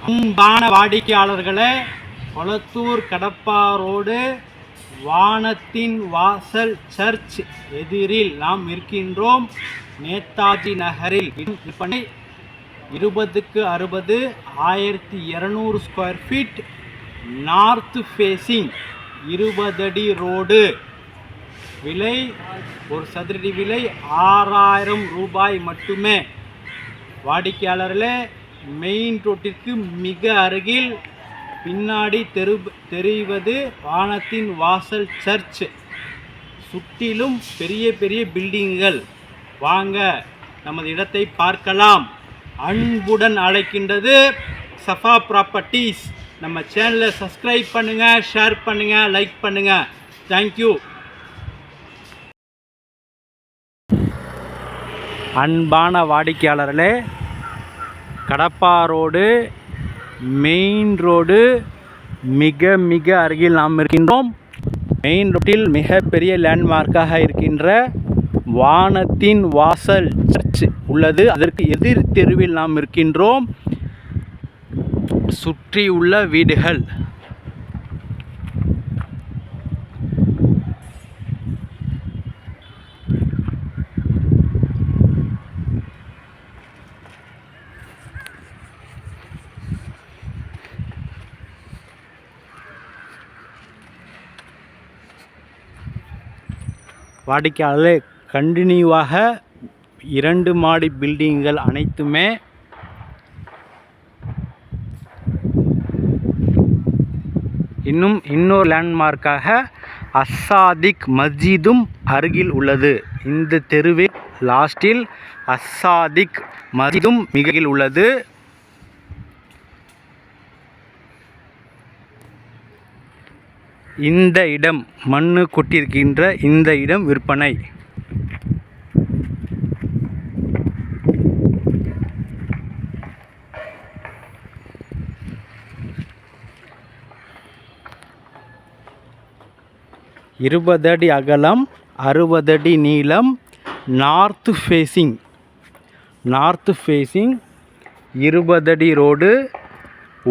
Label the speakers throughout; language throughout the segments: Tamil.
Speaker 1: அன்பான வாடிக்கையாளர்களே, கொளத்தூர் கடப்பா ரோடு வானத்தின் வாசல் சர்ச் எதிரில் நாம் இருக்கின்றோம். நேதாஜி நகரில் விற்பனை 20க்கு 60 1200 ஸ்கொயர் ஃபீட், நார்த் ஃபேஸிங் 20 அடி ரோடு. விலை ஒரு சதுரடி விலை 6000 ரூபாய் மட்டுமே. வாடிக்கையாளர்களே, மெயின் ரோட்டிற்கு மிக அருகில் பின்னாடி தெரிவது வானத்தின் வாசல் சர்ச். சுற்றிலும் பெரிய பெரிய பில்டிங்குகள். வாங்க நமது இடத்தை பார்க்கலாம். அன்புடன் அழைக்கின்றது சஃபா ப்ராப்பர்ட்டிஸ். நம்ம சேனலை சப்ஸ்கிரைப் பண்ணுங்கள், ஷேர் பண்ணுங்கள், லைக் பண்ணுங்கள். தேங்க்யூ. அன்பான வாடிக்கையாளர்களே, கடப்பா ரோடு மெயின் ரோடு மிக அருகில் நாம் இருக்கின்றோம். மெயின் ரோட்டில் மிகப்பெரிய லேண்ட்மார்க்காக இருக்கின்ற வானத்தின் வாசல் சர்ச் உள்ளது. அதற்கு எதிர் தெருவில் நாம் இருக்கின்றோம். சுற்றியுள்ள வீடுகள். வாடிக்கையாளர்களே, கண்டினியூவாக 2 மாடி பில்டிங்குகள் அனைத்துமே இன்னொரு லேண்ட்மார்க்காக அஸ்ஸாதிக் மஸ்ஜிதும் அருகில் உள்ளது. இந்த தெருவில் லாஸ்டில் அஸ்ஸாதிக் மஸ்ஜிதும் மிகவில் உள்ளது. இந்த இடம் மண்ணு கொட்டியிருக்கின்ற இந்த இடம் விற்பனை. இருபது அடி அகலம், 60 அடி நீளம், நார்த் ஃபேஸிங் 20 அடி ரோடு.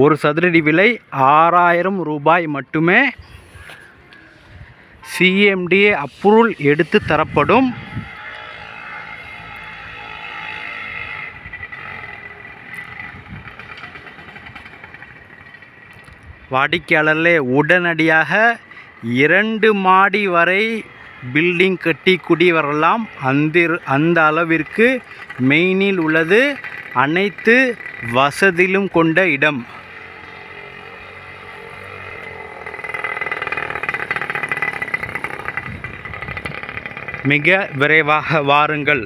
Speaker 1: ஒரு சதுரடி விலை 6000 ரூபாய் மட்டுமே. CMDA அப்ரூவல் எடுத்து தரப்படும். வாடிக்கையாளர்களே, உடனடியாக 2 மாடி வரை பில்டிங் கட்டி குடி வரலாம். அந்த அளவிற்கு மெயினில் உள்ளது. அனைத்து வசதியிலும் கொண்ட இடம். மிக விரைவாக வாருங்கள்.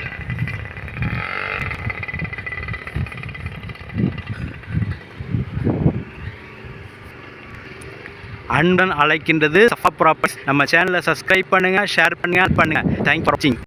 Speaker 1: அன்புடன் அழைக்கின்றது சஃபா ப்ராப்பர்ட்டிஸ். நம்ம சேனலை சப்ஸ்கிரைப் பண்ணுங்கள், ஷேர் பண்ணுங்கள். தேங்க்ஸ் ஃபார் வாட்சிங்.